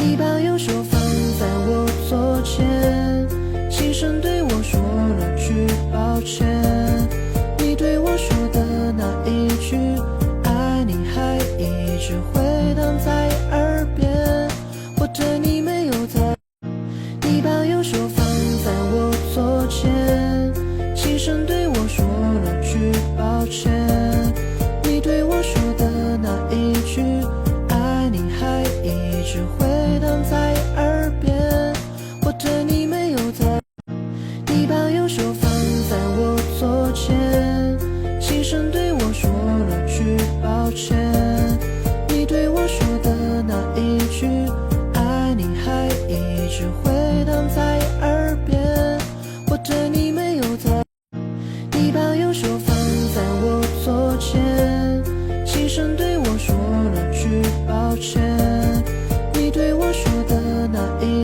你把右手放在我左肩，轻声对我说了句抱歉。你对我说的那一句爱你还一直回荡在耳边，我对你没有在。你把右手放在我左肩，轻声对我说了句抱歉。你对我说的那一句爱你还一直回荡在耳边，我对你没有在。你把右手放在我左肩，轻声对我说了句抱歉。你对我说的那一句爱你还一直回荡在耳边，我对你没有在。你把右手放在我左肩，轻声对我说了句抱歉。你对我说